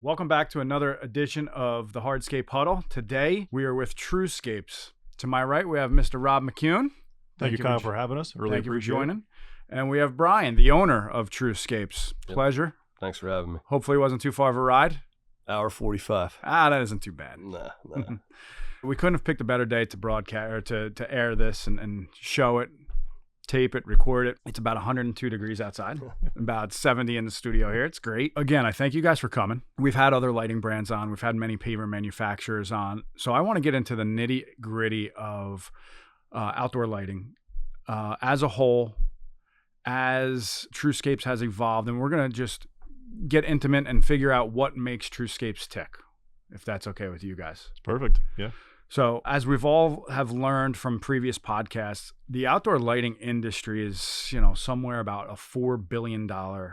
Welcome back to another edition of the Hardscape Huddle. Today, we are with TruScapes. To my right, we have Mr. Rob McCuen. Thank you, Kyle, for having us. Thank you for joining. And we have Brian, the owner of TruScapes. Yep. Pleasure. Thanks for having me. Hopefully it wasn't too far of a ride. Hour 45. That isn't too bad. Nah. We couldn't have picked a better day to broadcast or to air this and show it, tape it, record it. It's about 102 degrees outside, about 70 in the studio here. It's great. Again, I thank you guys for coming. We've had other lighting brands on. We've had many paver manufacturers on. So I want to get into the nitty gritty of outdoor lighting as a whole, as TruScapes has evolved. And we're going to just get intimate and figure out what makes TruScapes tick, if that's okay with you guys. It's perfect. Yeah. So as we've all have learned from previous podcasts, the outdoor lighting industry is, somewhere about a $4 billion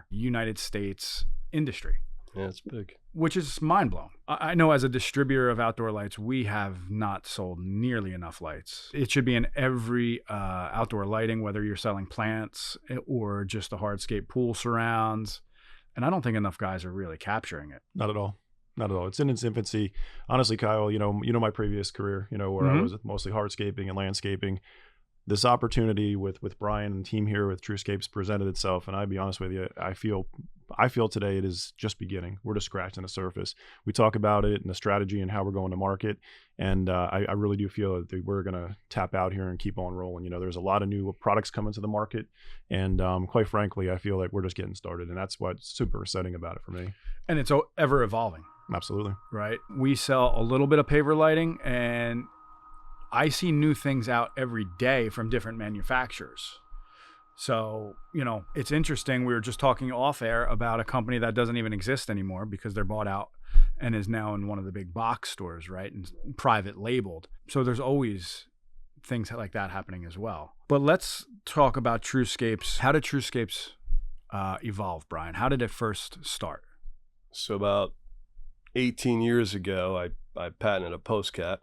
United States industry. Yeah, it's big. Which is mind blowing. I know as a distributor of outdoor lights, we have not sold nearly enough lights. It should be in every outdoor lighting, whether you're selling plants or just the hardscape pool surrounds. And I don't think enough guys are really capturing it. Not at all. Not at all. It's in its infancy. Honestly, Kyle, you know my previous career, where I was mostly hardscaping and landscaping. This opportunity with Brian and team here with TruScapes presented itself. And I'd be honest with you, I feel today it is just beginning. We're just scratching the surface. We talk about it and the strategy and how we're going to market. And I really do feel that we're going to tap out here and keep on rolling. There's a lot of new products coming to the market. And quite frankly, I feel like we're just getting started. And that's what's super exciting about it for me. And it's ever evolving. Absolutely. Right. We sell a little bit of paver lighting, and I see new things out every day from different manufacturers. So, it's interesting. We were just talking off air about a company that doesn't even exist anymore because they're bought out and is now in one of the big box stores, right? And private labeled. So there's always things like that happening as well. But let's talk about TruScapes. How did TruScapes evolve, Brian? How did it first start? So about 18 years ago, I patented a post cap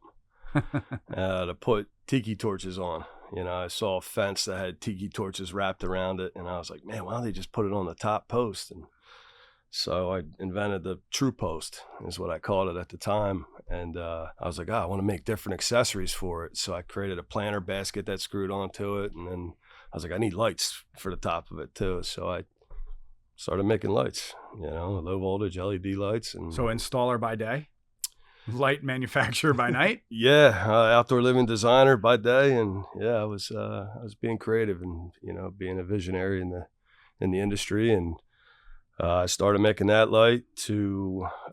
to put tiki torches on. I saw a fence that had tiki torches wrapped around it, and I was like, man, why don't they just put it on the top post? And so I invented the True Post, is what I called it at the time. And I was like, I want to make different accessories for it. So I created a planter basket that screwed onto it, and then I was like, I need lights for the top of it too. So I started making lights, low voltage LED lights. And so installer by day, light manufacturer by night. Yeah, outdoor living designer by day, and yeah, I was being creative and being a visionary in the industry, and I started making that light.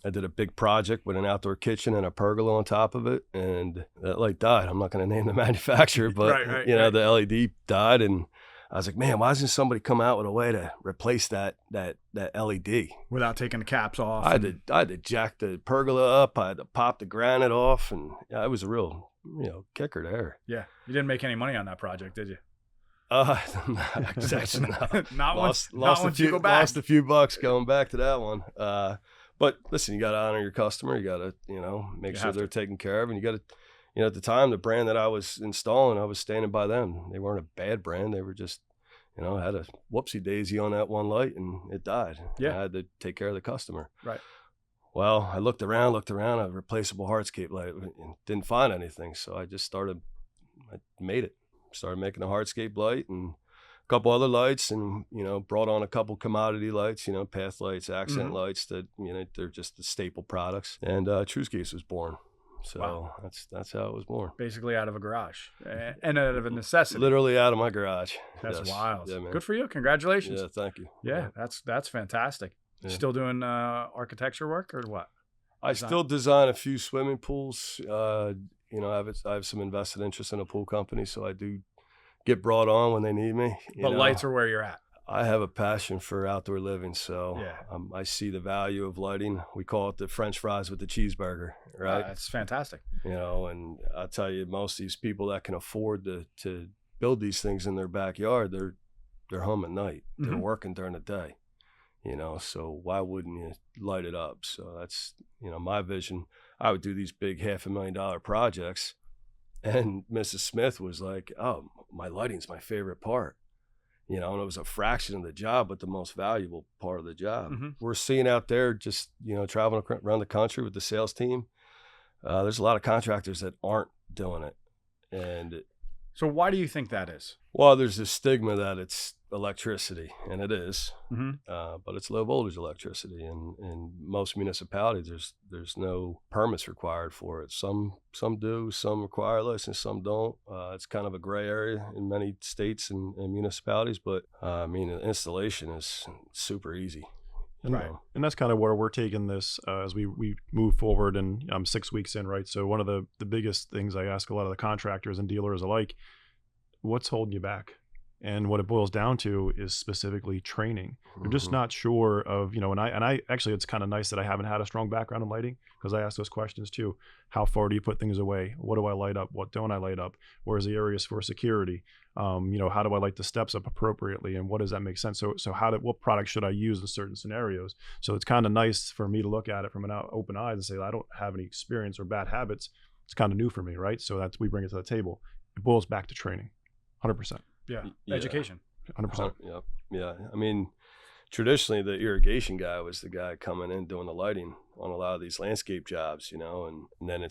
I did a big project with an outdoor kitchen and a pergola on top of it, and that light died. I'm not going to name the manufacturer, but right. The LED died, and I was like, man, why doesn't somebody come out with a way to replace that LED without taking the caps off? I had to jack the pergola up. I had to pop the granite off, and it was a real kicker there. Yeah, you didn't make any money on that project, did you? Exactly. Not once you go back. Lost a few bucks going back to that one. But listen, you got to honor your customer. You got to make sure they're taken care of, and you got to. At the time, the brand that I was installing, I was standing by them. They weren't a bad brand. They were just, had a whoopsie daisy on that one light, and it died. Yeah. I had to take care of the customer. Right. Well, I looked around, a replaceable hardscape light, and didn't find anything. So I just started making a hardscape light and a couple other lights, and, brought on a couple commodity lights, path lights, accent lights that, they're just the staple products. And TruScapes was born. So wow. that's how it was born. Basically out of a garage and out of a necessity. Literally out of my garage. That's yes. wild. Yeah, man. Good for you. Congratulations. Yeah, thank you. Yeah. That's fantastic. Yeah. Still doing architecture work or what? I still design a few swimming pools. I have some invested interest in a pool company, so I do get brought on when they need me. But lights are where you're at. I have a passion for outdoor living, so yeah. I see the value of lighting. We call it the French fries with the cheeseburger, right? That's fantastic. And I'll tell you, most of these people that can afford to build these things in their backyard, they're home at night. They're working during the day, so why wouldn't you light it up? So that's, my vision. I would do these big $500,000 projects, and Mrs. Smith was like, oh, my lighting's my favorite part. you know, and it was a fraction of the job, but the most valuable part of the job. Mm-hmm. We're seeing out there just, you know, traveling around the country with the sales team. There's a lot of contractors that aren't doing it. And So why do you think that is? well, there's this stigma that it's electricity, and it is, Mm-hmm. but it's low voltage electricity. And in most municipalities, there's no permits required for it. Some do, some require a license, some don't. It's kind of a gray area in many states and municipalities, but I mean, the installation is super easy. And, Right. and that's kind of where we're taking this as we move forward. And I'm 6 weeks in, right? So one of the biggest things I ask a lot of the contractors and dealers alike, what's holding you back? And what it boils down to is specifically training. You're just not sure of, you know, and I actually, it's kind of nice that I haven't had a strong background in lighting, because I ask those questions too. How far do you put things away? What do I light up? What don't I light up? Where's the areas for security? You know, how do I light the steps up appropriately? And what does that make sense? So what product should I use in certain scenarios? So it's kind of nice for me to look at it from an open eyes and say, I don't have any experience or bad habits. It's kind of new for me, right? So we bring it to the table. It boils back to training, 100%. Yeah. Yeah. Education. 100%. Yeah. I mean, traditionally the irrigation guy was the guy coming in doing the lighting on a lot of these landscape jobs, you know, and then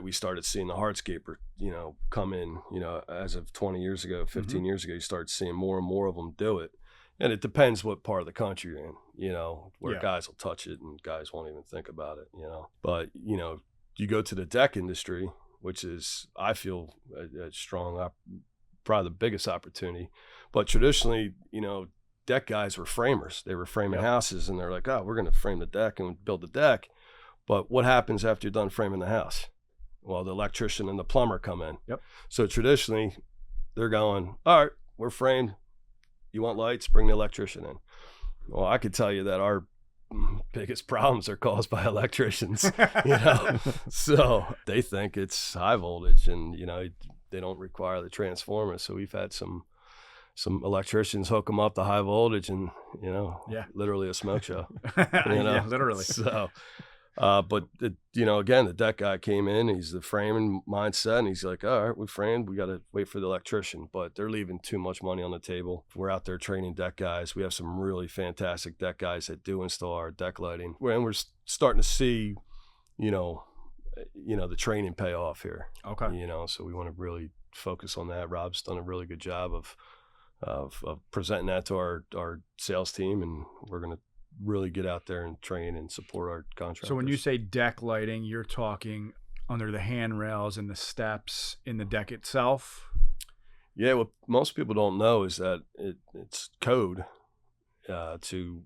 we started seeing the hardscaper, you know, come in, you know, as of 20 years ago, 15 years ago, you started seeing more and more of them do it. And it depends what part of the country you're in, you know, where guys will touch it and guys won't even think about it, you know. But, you know, you go to the deck industry, which is, I feel, a strong, probably the biggest opportunity. But traditionally, you know, deck guys were framers. They were framing houses, and they're like, oh, we're going to frame the deck and build the deck. But what happens after you're done framing the house? Well, the electrician and the plumber come in. Yep. So traditionally, they're going, all right, we're framed. You want lights? Bring the electrician in. Well, I could tell you that our biggest problems are caused by electricians, you know. So they think it's high voltage, and, you know, they don't require the transformer. So we've had some electricians hook them up to high voltage, and, you know, literally a smoke show. You know? Yeah, literally. So, but you know, again, the deck guy came in. He's the framing mindset, and he's like, all right, we framed. We got to wait for the electrician, but they're leaving too much money on the table. We're out there training deck guys. We have some really fantastic deck guys that do install our deck lighting, and we're starting to see, you know, the training pay off here. Okay. You know, so we want to really focus on that. Rob's done a really good job of presenting that to our sales team, and we're going to really get out there and train and support our contractors. So when you say deck lighting, you're talking under the handrails and the steps in the deck itself? Yeah, what most people don't know is that it's code to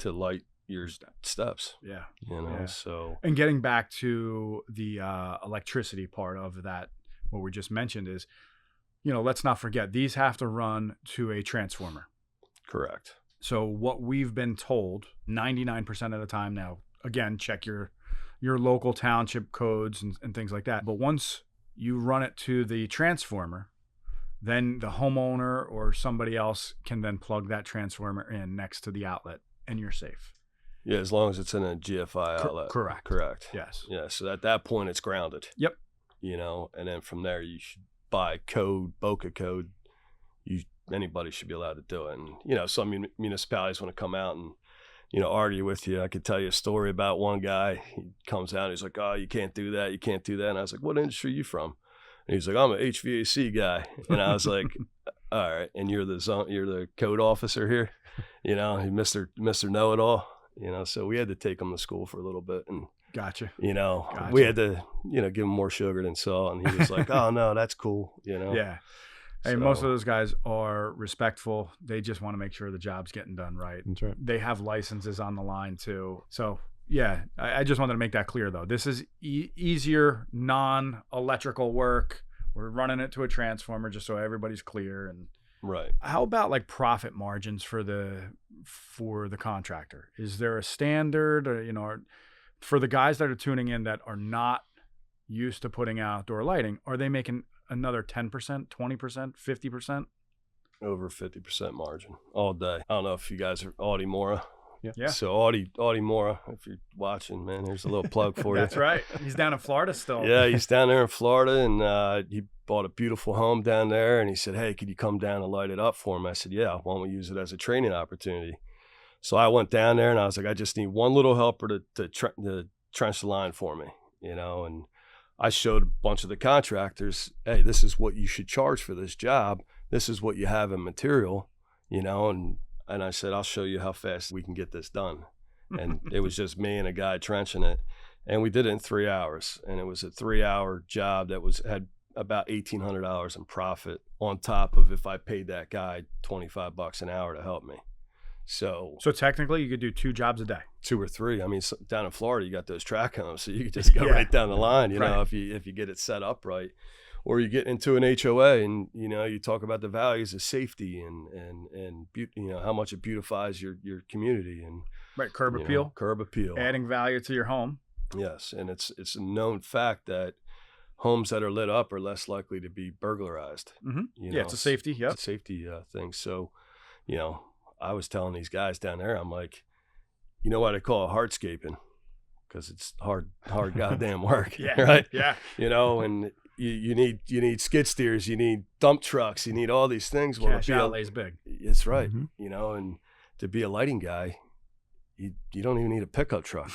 light your steps. Yeah. You know, so. And getting back to the electricity part of that, what we just mentioned is, you know, let's not forget, these have to run to a transformer. Correct. So what we've been told 99% of the time now, again, check your local township codes and things like that. But once you run it to the transformer, then the homeowner or somebody else can then plug that transformer in next to the outlet, and you're safe. Yeah, as long as it's in a GFI outlet. Correct. Yes. Yeah, so at that point it's grounded. Yep. You know, and then from there you should buy code, BOCA code. Anybody should be allowed to do it. And, you know, some municipalities want to come out and, you know, argue with you. I could tell you a story about one guy. He comes out and he's like, oh, you can't do that. You can't do that. And I was like, what industry are you from? And he's like, I'm an HVAC guy. And I was like, all right. And you're the code officer here, you know, Mr. Know-it-all, you know. So we had to take him to school for a little bit, and Gotcha. you know, we had to, you know, give him more sugar than salt. And he was like, oh no, that's cool. You know? Yeah. Hey, most of those guys are respectful. They just want to make sure the job's getting done right. That's right. They have licenses on the line too. So yeah, I just wanted to make that clear though. This is easier, non-electrical work. We're running it to a transformer just so everybody's clear. And right. How about like profit margins for the contractor? Is there a standard, or, you know, for the guys that are tuning in that are not used to putting outdoor lighting, are they making another 10%, 20%, 50%? Over 50% margin all day. I don't know if you guys are Audie Mora Yeah. So Audie Mora, if you're watching, man, here's a little plug for you. That's right. He's down in Florida still. Yeah, he's down there in Florida, and he bought a beautiful home down there, and he said, hey, could you come down and light it up for him? I said, yeah, why don't we use it as a training opportunity? So I went down there, and I was like, I just need one little helper to trench the line for me, you know, and I showed a bunch of the contractors, hey, this is what you should charge for this job. This is what you have in material, you know, and I said, I'll show you how fast we can get this done. And it was just me and a guy trenching it. And we did it in 3 hours. And it was a 3-hour job that had about $1,800 in profit on top of if I paid that guy $25 an hour to help me. So technically you could do 2 jobs a day. 2 or 3. I mean, down in Florida, you got those track homes, so you could just go right down the line, you know, if you get it set up right. Or you get into an HOA and, you know, you talk about the values of safety and you know, how much it beautifies your community and curb appeal. Curb appeal. Adding value to your home. Yes, and it's a known fact that homes that are lit up are less likely to be burglarized. Mm-hmm. You know, it's a safety. Yep. It's a safety thing. So, you know, I was telling these guys down there, I'm like, you know what I call it hardscaping, because it's hard goddamn work, right? Yeah. You know, and you need skid steers, you need dump trucks, you need all these things. Cash outlay's big. It's right. Mm-hmm. You know, and to be a lighting guy, you don't even need a pickup truck.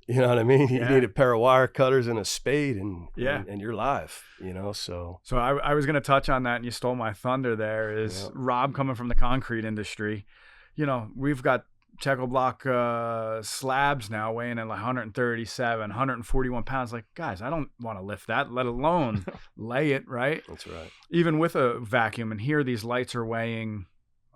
You know what I mean? You need a pair of wire cutters and a spade, and you're live. You know, so I was going to touch on that, and you stole my thunder. There is Rob coming from the concrete industry. You know, we've got Checkle block slabs now weighing in like 137, 141 pounds. Like, guys, I don't want to lift that, let alone lay it, right? That's right. Even with a vacuum, and here these lights are weighing,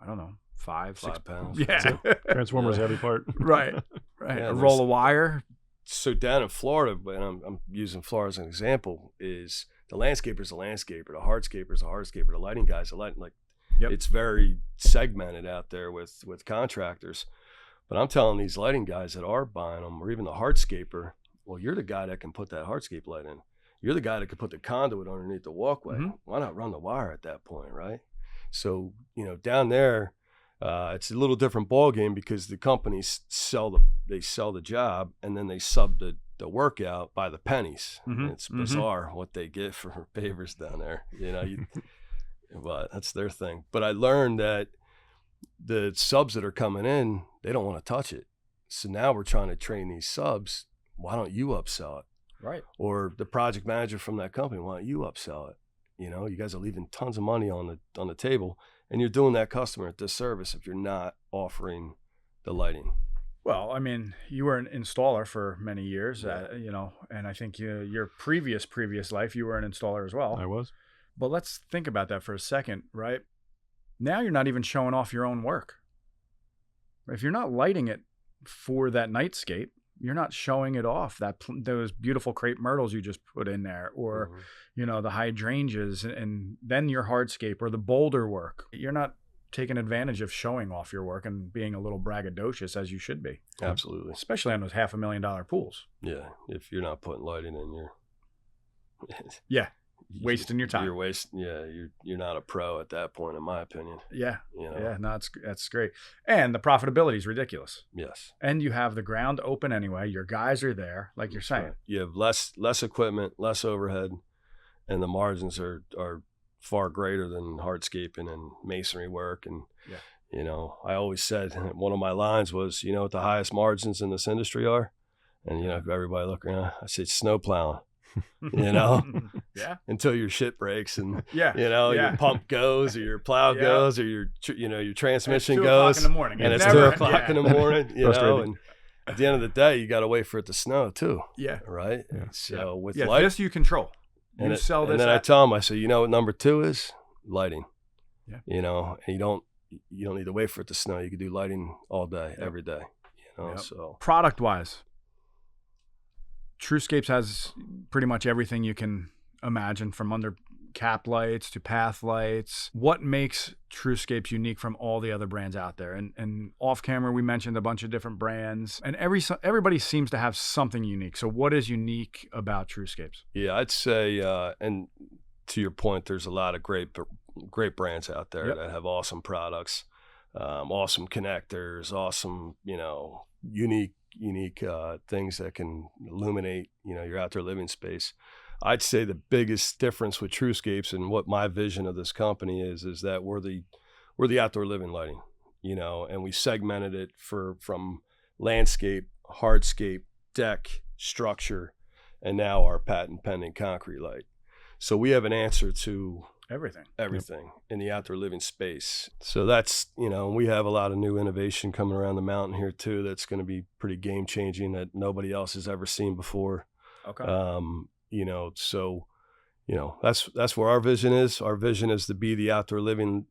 I don't know, 5, 6 pounds. Yeah. Transformers heavy part. Right. Yeah, a roll of wire. So down in Florida, and I'm using Florida as an example, is the landscaper's a landscaper, the hardscaper's a hardscaper, the lighting guy's a lighting. Like, it's very segmented out there with contractors. But I'm telling these lighting guys that are buying them, or even the hardscaper, well, you're the guy that can put that hardscape light in. You're the guy that can put the conduit underneath the walkway. Mm-hmm. Why not run the wire at that point, right? So, you know, down there, it's a little different ball game, because the companies sell the job, and then they sub the work out by the pennies. Mm-hmm. It's bizarre what they get for pavers down there, you know. But that's their thing. But I learned that the subs that are coming in, they don't want to touch it. So now we're trying to train these subs. Why don't you upsell it? Right. Or the project manager from that company, why don't you upsell it? You know, you guys are leaving tons of money on the table, and you're doing that customer a disservice if you're not offering the lighting. Well, I mean, you were an installer for many years, you know, and I think your previous life, you were an installer as well. I was. But let's think about that for a second, right? Now you're not even showing off your own work. If you're not lighting it for that nightscape, you're not showing it off. Those beautiful crepe myrtles you just put in there, or you know, the hydrangeas, and then your hardscape or the boulder work. You're not taking advantage of showing off your work and being a little braggadocious, as you should be. Absolutely. Especially on those $500,000 pools. Yeah, if you're not putting lighting in, you're wasting your time. You're not a pro at that point, in my opinion. Yeah. You know? Yeah, no, that's great. And the profitability is ridiculous. Yes. And you have the ground open anyway. Your guys are there, like you're saying. Right. You have less equipment, less overhead, and the margins are far greater than hardscaping and masonry work. And you know, I always said, one of my lines was, you know what the highest margins in this industry are? And you know, everybody look around, I said snow plowing. You know, until your shit breaks, and you know, your pump goes, or your plow goes, or your transmission goes, in the morning. and it's 2 o'clock in the morning. You know, and at the end of the day, you got to wait for it to snow too. Yeah, right. Yeah. So with light, this you control. You sell this, and then I tell them, I say, you know what number 2 is? Lighting. Yeah. You know, and you don't need to wait for it to snow. You can do lighting all day, every day. You know, so product wise, TruScapes has pretty much everything you can imagine, from under cap lights to path lights. What makes TruScapes unique from all the other brands out there? And off camera, we mentioned a bunch of different brands, and everybody seems to have something unique. So what is unique about TruScapes? Yeah, I'd say, and to your point, there's a lot of great brands out there that have awesome products. awesome connectors, awesome, unique things that can illuminate, your outdoor living space. I'd say the biggest difference with TruScapes and what my vision of this company is that we're the outdoor living lighting, and we segmented it from landscape, hardscape, deck, structure, and now our patent pending concrete light. So we have an answer to everything in the outdoor living space. So that's, we have a lot of new innovation coming around the mountain here too that's going to be pretty game changing that nobody else has ever seen before. Okay. So that's where our vision is. Our vision is to be the outdoor living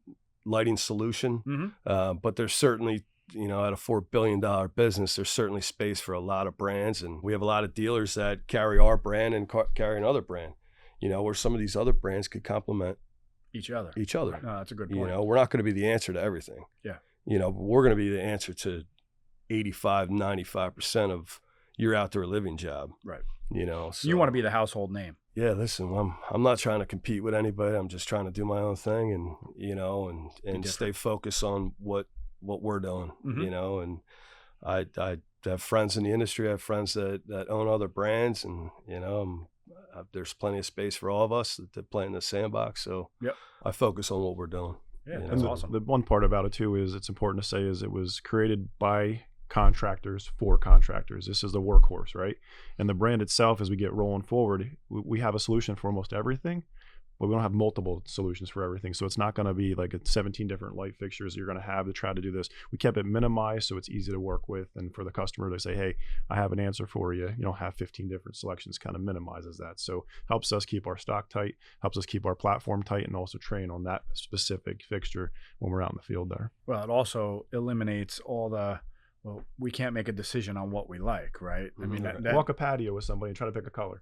lighting solution. Mm-hmm. But there's certainly, at a $4 billion business, there's certainly space for a lot of brands. And we have a lot of dealers that carry our brand and carry another brand, where some of these other brands could complement each other. No, that's a good point. We're not going to be the answer to everything. Yeah. But we're going to be the answer to 85, 95% of your outdoor living job. Right. So you want to be the household name. Yeah, listen, I'm not trying to compete with anybody. I'm just trying to do my own thing and and stay focused on what we're doing, Mm-hmm. and I have friends in the industry. I have friends that own other brands, and there's plenty of space for all of us to play in the sandbox. So yep. I focus on what we're doing. Yeah, And that's awesome. The one part about it too is it's important to say is it was created by contractors for contractors. This is the workhorse, right? And the brand itself, as we get rolling forward, we have a solution for almost everything, but we don't have multiple solutions for everything. So it's not going to be like 17 different light fixtures you're going to have to try to do this. We kept it minimized so it's easy to work with, and for the customer to say, hey, I have an answer for you. You don't have 15 different selections, kind of minimizes that. So helps us keep our stock tight, helps us keep our platform tight, and also train on that specific fixture when we're out in the field there. Well, it also eliminates all the, we can't make a decision on what we like, right? I mean, walk a patio with somebody and try to pick a color.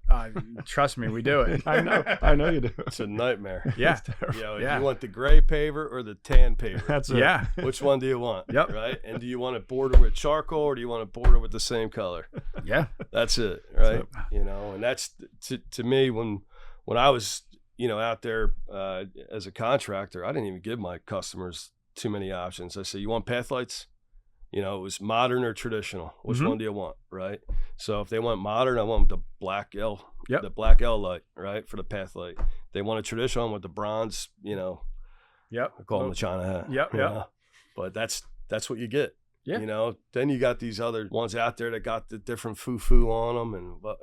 Trust me, we do it. I know you do. It's a nightmare. Yeah. You want the gray paver or the tan paver? That's it. Yeah. Which one do you want? Yep. Right. And do you want it bordered with charcoal or do you want it bordered with the same color? Yeah. That's it. Right. And that's to me when I was, out there as a contractor, I didn't even give my customers too many options. I said, you want path lights? It was modern or traditional. Which Mm-hmm. one do you want? Right. So if they want modern, I want the black L, Yep. the black L light, right, for the path light. They want a traditional, I want the bronze, Yep. I call them the China hat. Yep. Yep. But that's what you get. Yeah. Then you got these other ones out there that got the different foo-foo on them, and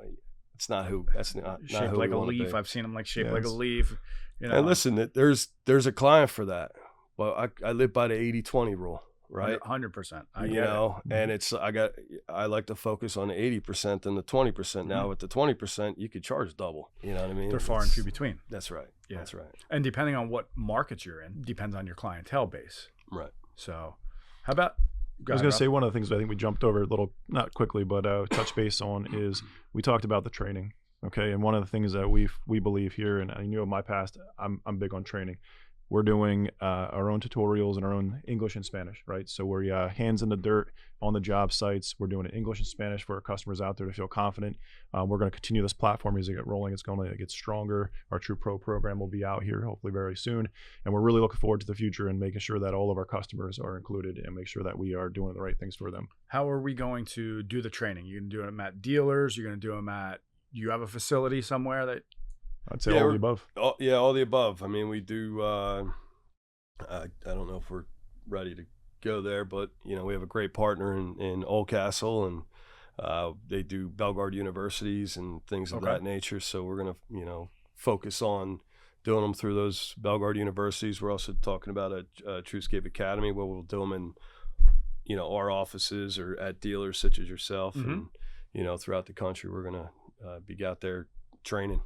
it's not who. That's not Shaped who like we a wanna leaf. be. I've seen them shaped like a leaf. And listen, there's a client for that, but I live by the 80-20 rule. Right. 100%. And it's, I like to focus on the 80% than the 20%. Now with the 20%, you could charge double. You know what I mean? They're far and few between. That's right. Yeah. That's right. And depending on what markets you're in, depends on your clientele base. Right. So how about, I was going to say one of the things I think we jumped over a little, not quickly, but touch base on is we talked about the training. Okay. And one of the things that we believe here, and I knew in my past, I'm big on training. We're doing our own tutorials in our own English and Spanish, right? So we're hands in the dirt on the job sites. We're doing it English and Spanish for our customers out there to feel confident. We're going to continue this platform as it get rolling. It's going to get stronger. Our True Pro program will be out here hopefully very soon. And we're really looking forward to the future and making sure that all of our customers are included and make sure that we are doing the right things for them. How are we going to do the training? You're going to do them at dealers? You're going to do them you have a facility somewhere that... I'd say all of the above. All the above. I mean, we do, I don't know if we're ready to go there, but, we have a great partner in Oldcastle, and they do Bellegarde universities and things of that nature. So we're going to, focus on doing them through those Bellegarde universities. We're also talking about a TruScape Academy where we'll do them in, our offices or at dealers such as yourself. Mm-hmm. And, throughout the country, we're going to be out there training.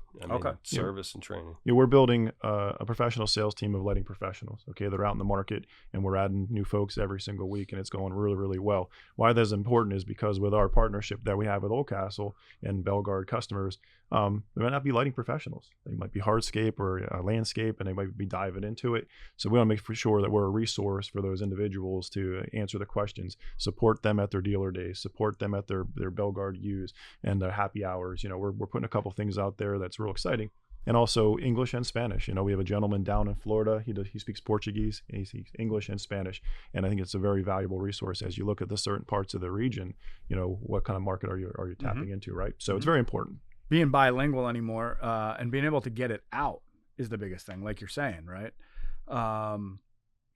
Service and training. We're building a professional sales team of lighting professionals. Okay, they're out in the market, and we're adding new folks every single week, and it's going really, really well. Why that's important is because with our partnership that we have with Oldcastle and Bellegarde customers, they might not be lighting professionals. They might be hardscape or landscape, and they might be diving into it. So we want to make sure that we're a resource for those individuals to answer the questions, support them at their dealer days, support them at their Bellegarde use and their happy hours. We're putting a couple things out there that's real exciting. and also English and Spanish. We have a gentleman down in Florida. He speaks Portuguese, he speaks English and Spanish, and I think it's a very valuable resource as you look at the certain parts of the region. What kind of market are you tapping into, right? So it's very important. Being bilingual anymore and being able to get it out is the biggest thing, like you're saying, right?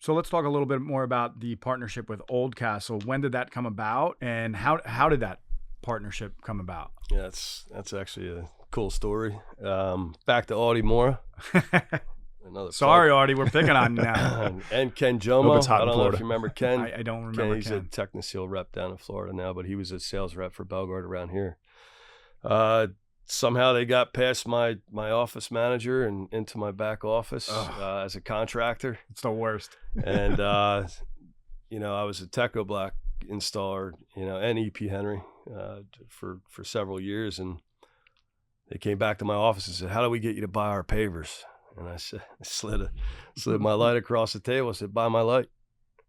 So let's talk a little bit more about the partnership with Oldcastle. When did that come about, and how did that partnership come about? Yeah, that's actually a cool story. Back to Audie Mora. Sorry, Audie, we're picking on you now. And Ken Jomo. It's hot I don't in know Florida. if you remember Ken. I don't remember He's Ken. a Technoseal rep down in Florida now, but he was a sales rep for Belgard around here. Somehow they got past my office manager and into my back office as a contractor. It's the worst. And I was a Techo Black installer, and EP Henry for several years, and they came back to my office and said, "How do we get you to buy our pavers?" And I said, slid my light across the table. I said, "Buy my light."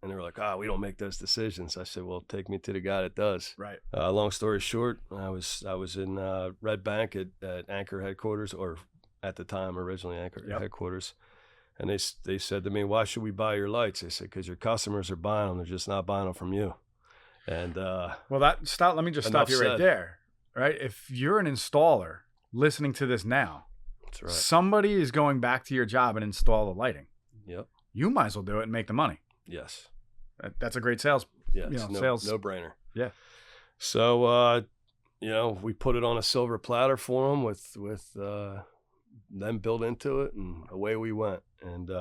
And they were like, "We don't make those decisions." I said, "Well, take me to the guy that does." Right. Long story short, I was in Red Bank at Anchor headquarters, or at the time originally Anchor headquarters, and they said to me, "Why should we buy your lights?" I said, "Because your customers are buying them. They're just not buying them from you." And let me just stop you right there. Right. If you're an installer listening to this now, that's right. Somebody is going back to your job and install the lighting. Yep. You might as well do it and make the money. Yes. That's a great sales. Yeah, it's sales. No brainer. Yeah. So we put it on a silver platter for them with them built into it, and away we went. And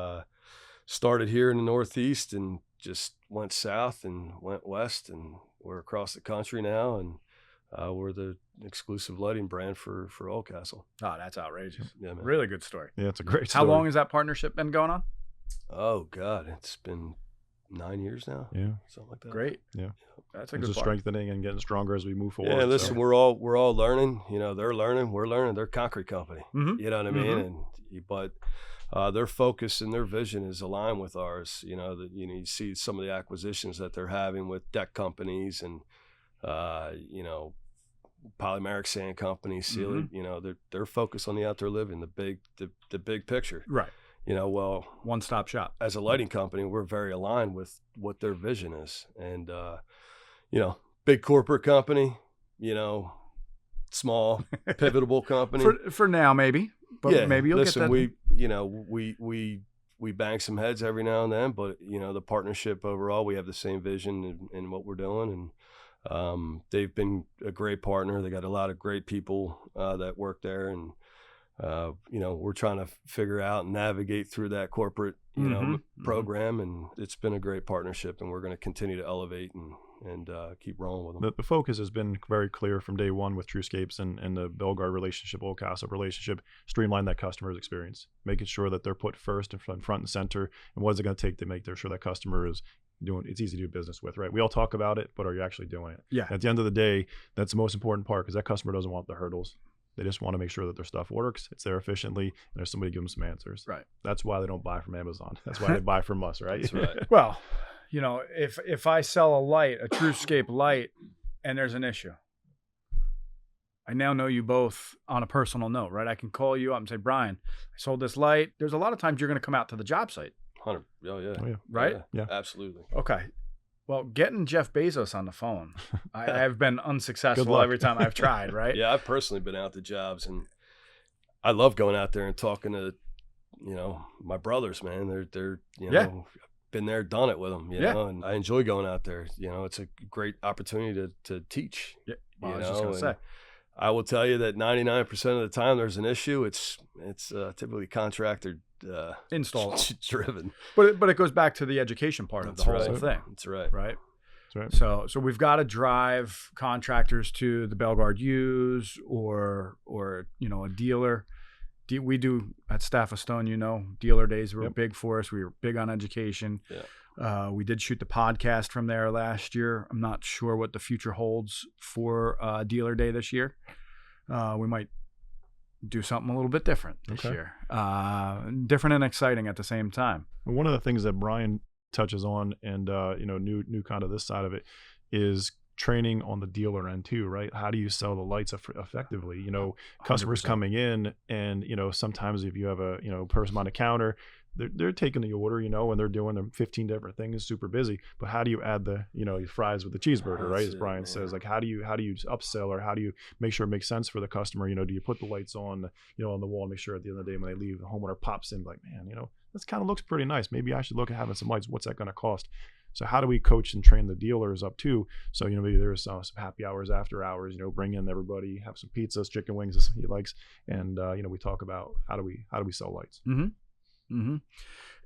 started here in the Northeast and just went south and went west, and we're across the country now, and we're the exclusive lighting brand for Oldcastle. Oh, that's outrageous. Yeah, man. Really good story. Yeah, it's a great story. How long has that partnership been going on? Oh God, it's been 9 years now. Yeah, something like that. Great. Yeah, that's a it's good just part. strengthening and getting stronger as we move forward. Yeah, listen, we're all learning. They're learning, we're learning. They're a concrete company. Mm-hmm. You know what I mean? But their focus and their vision is aligned with ours. You see some of the acquisitions that they're having with deck companies and polymeric sand companies, sealing. They're focused on the outdoor living, the big picture. Right. Well, one-stop shop. As a lighting company, we're very aligned with what their vision is. And, big corporate company, small, pivotable company. For now, maybe. But yeah, maybe you'll get that. We bang some heads every now and then, but, the partnership overall, we have the same vision in what we're doing. And they've been a great partner. They got a lot of great people that work there. And, we're trying to figure out and navigate through that corporate, program, and it's been a great partnership, and we're going to continue to elevate and keep rolling with them. The focus has been very clear from day one with TruScapes and the Belgard relationship, Oldcastle relationship, streamline that customer's experience, making sure that they're put first and front and center. And what is it going to take to make sure that customer is doing, it's easy to do business with, right? We all talk about it, but are you actually doing it? Yeah. At the end of the day, that's the most important part, because that customer doesn't want the hurdles. They just want to make sure that their stuff works, it's there efficiently, and there's somebody to give them some answers. Right. That's why they don't buy from Amazon. That's why they buy from us, right? That's right. Well, if I sell a light, a TruScape light, and there's an issue, I now know you both on a personal note, right? I can call you up and say, "Brian, I sold this light." There's a lot of times you're going to come out to the job site. 100. Oh yeah. Right? Yeah. Absolutely. Okay. Well, getting Jeff Bezos on the phone, I have been unsuccessful every time I've tried, right? Yeah, I've personally been out to jobs, and I love going out there and talking to, my brothers, man. They're been there, done it with them, you know, and I enjoy going out there. It's a great opportunity to teach. Yeah. Well, I was just going to say. I will tell you that 99% of the time there's an issue. It's typically contractor install driven. But it goes back to the education part of the whole thing. That's right. Right. That's right. So we've got to drive contractors to the Belgard U's or a dealer. We do at Staff of Stone, dealer days were big for us. We were big on education. Yeah. We did shoot the podcast from there last year. I'm not sure what the future holds for dealer day this year. We might do something a little bit different this year. Different and exciting at the same time. One of the things that Brian touches on, and new kind of this side of it, is training on the dealer end too, right? How do you sell the lights effectively? You know, customers 100%. coming in, and you know, sometimes if you have a, you know, person on the counter, they're taking the order, you know, and they're doing them 15 different things, super busy. But how do you add the, you know, your fries with the cheeseburger, right? As Brian says, like, how do you upsell, or how do you make sure it makes sense for the customer? You know, do you put the lights on, you know, on the wall, and make sure at the end of the day when they leave, the homeowner pops in like, man, you know, this kind of looks pretty nice. Maybe I should look at having some lights. What's that going to cost? So how do we coach and train the dealers up too? So, you know, maybe there's some happy hours, after hours, you know, bring in everybody, have some pizzas, chicken wings as he likes. And, you know, we talk about how do we sell lights? Mm-hmm. Mm-hmm.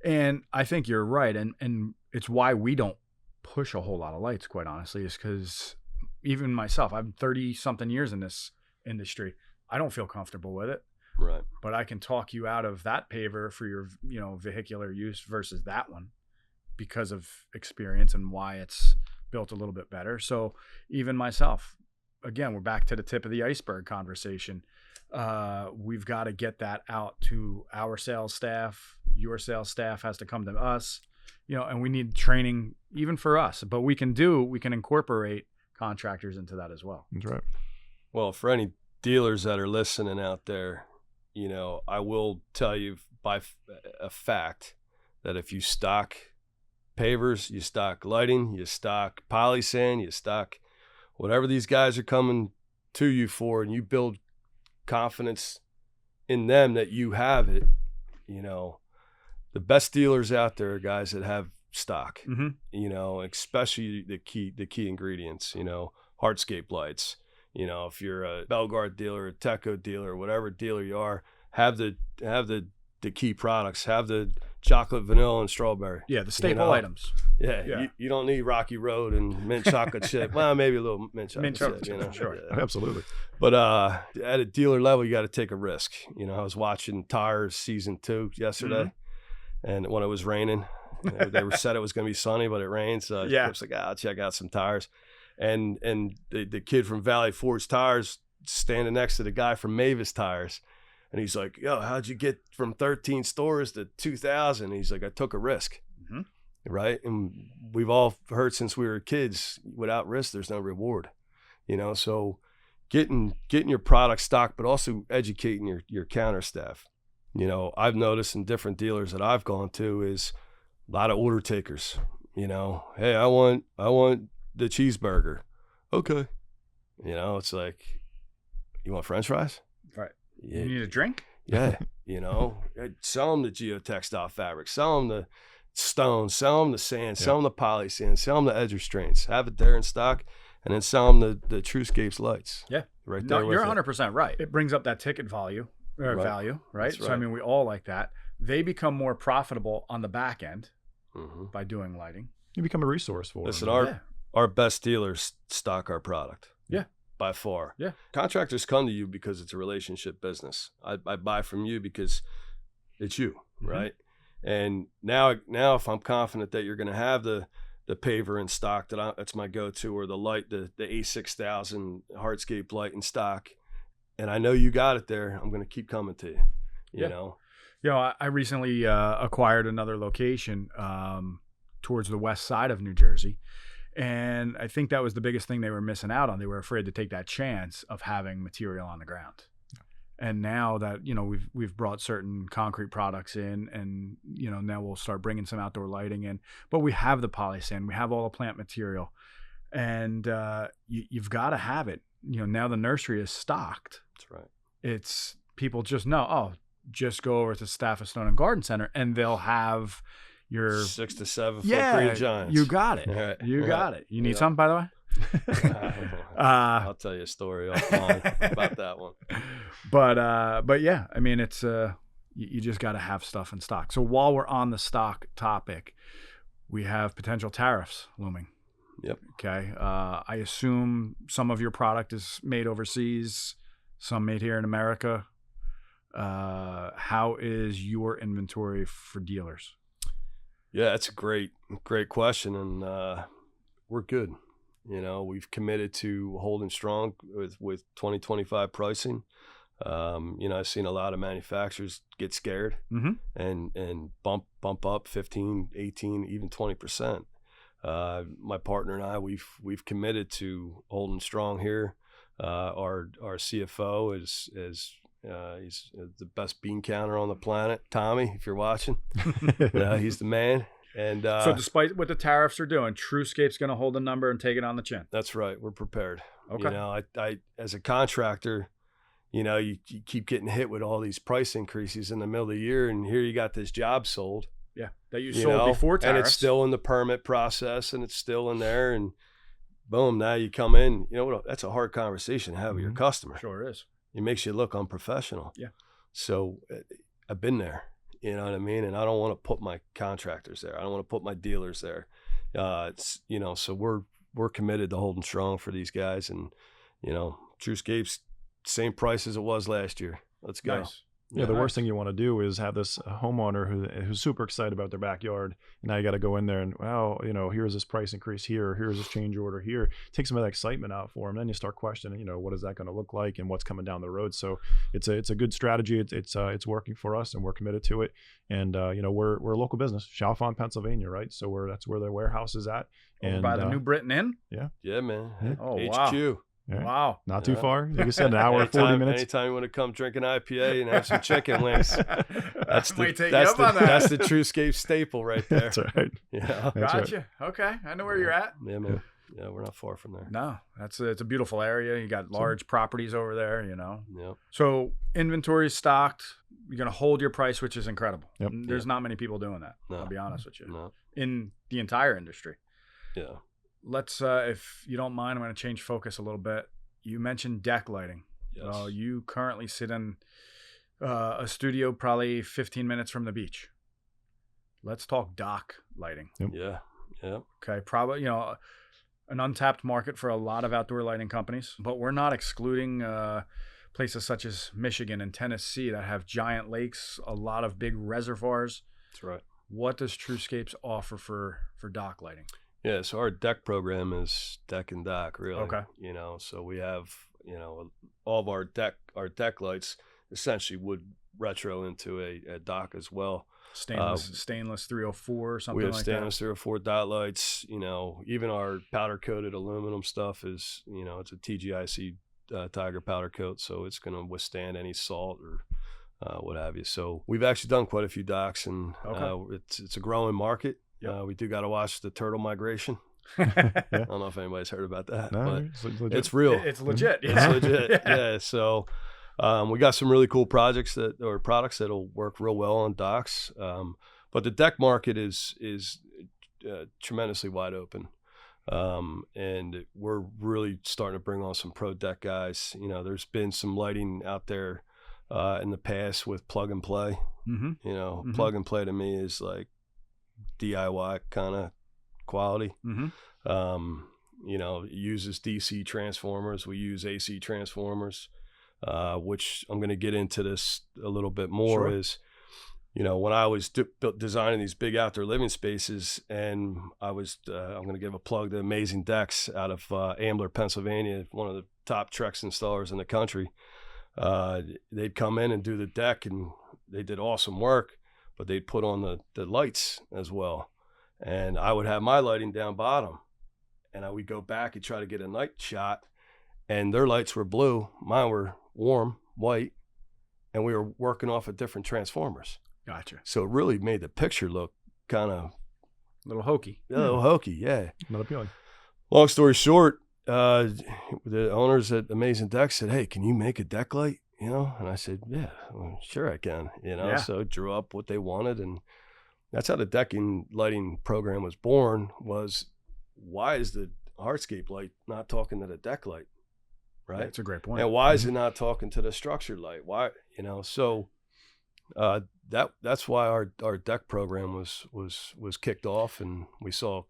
And I think you're right. And it's why we don't push a whole lot of lights, quite honestly, is because even myself, I'm 30 something years in this industry. I don't feel comfortable with it. Right. But I can talk you out of that paver for your, you know, vehicular use versus that one because of experience and why it's built a little bit better. So even myself, again, we're back to the tip of the iceberg conversation. We've got to get that out to our sales staff. Your sales staff has to come to us, you know, and we need training even for us, but we can incorporate contractors into that as well. That's right. Well, for any dealers that are listening out there, you know, I will tell you by a fact that if you stock pavers, you stock lighting, you stock poly sand, you stock whatever these guys are coming to you for, and you build confidence in them that you have it, you know, the best dealers out there are guys that have stock, Mm-hmm. you know, especially the key ingredients, you know, hardscape lights. You know, if you're a Belgard dealer, a Teco dealer, whatever dealer you are, have the key products, have the chocolate, vanilla, and strawberry. Yeah, the staple know? items. Yeah. You don't need Rocky Road and mint chocolate chip. Well, maybe a little mint chocolate chip, you know. Sure. Yeah. Absolutely. But at a dealer level, you got to take a risk. You know, I was watching Tires season 2 yesterday, and when it was raining, they said it was going to be sunny, but it rained. So I was like, I'll check out some tires. And the kid from Valley Forge Tires standing next to the guy from Mavis Tires. And he's like, yo, how'd you get from 13 stores to 2,000? He's like, I took a risk. Mm-hmm. Right. And we've all heard since we were kids, without risk, there's no reward, you know? So getting your product stocked, but also educating your counter staff. You know, I've noticed in different dealers that I've gone to is a lot of order takers, you know, hey, I want the cheeseburger. Okay. You know, it's like, you want French fries? Right. Yeah. You need a drink? Yeah. You know, sell them the geotextile fabric, sell them the stone, sell them the sand, sell them the poly sand, sell them the edge restraints, have it there in stock, and then sell them the TruScapes lights. Yeah. Right there. No, you're 100% right. It brings up that ticket value, right. That's So, I mean, we all like that. They become more profitable on the back end by doing lighting. You become a resource for Listen, them. our best dealers stock our product. Yeah. By far. Yeah. Contractors come to you because it's a relationship business. I buy from you because it's you, right? And now if I'm confident that you're going to have the paver in stock, that's my go-to, or the light, the A6000 hardscape light in stock, and I know you got it there, I'm going to keep coming to you. You know? You know, I recently acquired another location towards the west side of New Jersey. And I think that was the biggest thing they were missing out on. They were afraid to take that chance of having material on the ground. And now that, you know, we've brought certain concrete products in, and, you know, now we'll start bringing some outdoor lighting in. But we have the poly sand, we have all the plant material, and you've got to have it. You know, now the nursery is stocked. That's right. It's people just know, just go over to Stafford Stone and Garden Center, and they'll have your 6 to 7 foot green giants. You got it. Right. You got it. You need something, by the way? I'll tell you a story offline about that one. But yeah, I mean, it's you just got to have stuff in stock. So while we're on the stock topic, we have potential tariffs looming. Yep. Okay. I assume some of your product is made overseas, some made here in America. How is your inventory for dealers? Yeah, that's a great question, and we're good. You know, we've committed to holding strong with 2025 pricing. You know, I've seen a lot of manufacturers get scared and bump up 15, 18, even 20%. My partner and I, we've committed to holding strong here. Our CFO is he's the best bean counter on the planet. Tommy, if you're watching, he's the man. And so despite what the tariffs are doing, TruScapes going to hold a number and take it on the chin. That's right. We're prepared. Okay. You know, I as a contractor, you know, you keep getting hit with all these price increases in the middle of the year, and here you got this job sold. Yeah, that you sold before tariffs. And it's still in the permit process, and it's still in there, and boom, now you come in. You know what? That's a hard conversation to have with your customer. Sure is. It makes you look unprofessional. Yeah. So I've been there. You know what I mean? And I don't want to put my contractors there. I don't want to put my dealers there. It's, you know, so we're committed to holding strong for these guys. And, you know, TruScapes, same price as it was last year. Let's go. Nice. Yeah, the worst thing you want to do is have this homeowner who's super excited about their backyard. And now you got to go in there and, well, you know, here's this price increase here, here's this change order here. Take some of that excitement out for them. Then you start questioning, you know, what is that going to look like and what's coming down the road. So it's a good strategy. It's working for us, and we're committed to it. And you know, we're a local business, Chalfont, Pennsylvania, right? So that's where the warehouse is at. And by the New Britain Inn. Yeah, man. Yeah. Oh, HQ. wow. Yeah. Wow. Not too far. Like I said, an hour, 40 minutes. Anytime you want to come drink an IPA and have some chicken wings. That's the TruScapes staple right there. That's right. Yeah. Gotcha. Right. Okay. I know where you're at. Yeah, man. Yeah, we're not far from there. No, it's a beautiful area. You got large properties over there, you know. Yeah. So inventory is stocked. You're going to hold your price, which is incredible. Yep. There's not many people doing that. No. I'll be honest with you. No. In the entire industry. Yeah. Let's, if you don't mind, I'm going to change focus a little bit. You mentioned deck lighting. Yes. You currently sit in a studio probably 15 minutes from the beach. Let's talk dock lighting. Yep. Yeah. Yeah. Okay. Probably, you know, an untapped market for a lot of outdoor lighting companies, but we're not excluding places such as Michigan and Tennessee that have giant lakes, a lot of big reservoirs. That's right. What does TruScapes offer for dock lighting? Yeah, so our deck program is deck and dock, really. Okay. You know, so we have, you know, all of our deck lights essentially would retro into a dock as well. Stainless 304 or something like that. We have stainless 304 dot lights. You know, even our powder coated aluminum stuff is, you know, it's a TGIC Tiger powder coat, so it's going to withstand any salt or what have you. So we've actually done quite a few docks, and it's a growing market. Yep. We do got to watch the turtle migration. Yeah. I don't know if anybody's heard about that, No, but it's real. It's legit. It's legit. Yeah. So we got some really cool products that'll work real well on docks. But the deck market is tremendously wide open. And we're really starting to bring on some pro deck guys. You know, there's been some lighting out there in the past with plug and play. Mm-hmm. You know, plug and play to me is like DIY kind of quality. Mm-hmm. You know, it uses DC transformers. We use AC transformers, which I'm going to get into this a little bit more. Sure. Is, you know, when I was designing these big outdoor living spaces, and I'm going to give a plug to Amazing Decks out of Ambler, Pennsylvania, one of the top Trex installers in the country. They'd come in and do the deck, and they did awesome work, but they'd put on the lights as well. And I would have my lighting down bottom, and I would go back and try to get a night shot, and their lights were blue, mine were warm, white, and we were working off of different transformers. Gotcha. So it really made the picture look kind of a little hokey. Yeah. Not appealing. Long story short, the owners at Amazing Decks said, "Hey, can you make a deck light?" You know, and I said, "Yeah, well, sure I can." You know, so drew up what they wanted, and that's how the decking lighting program was born. Was why is the hardscape light not talking to the deck light, right? That's a great point. And why is it not talking to the structured light? Why, you know? So that's why our deck program was kicked off, and we saw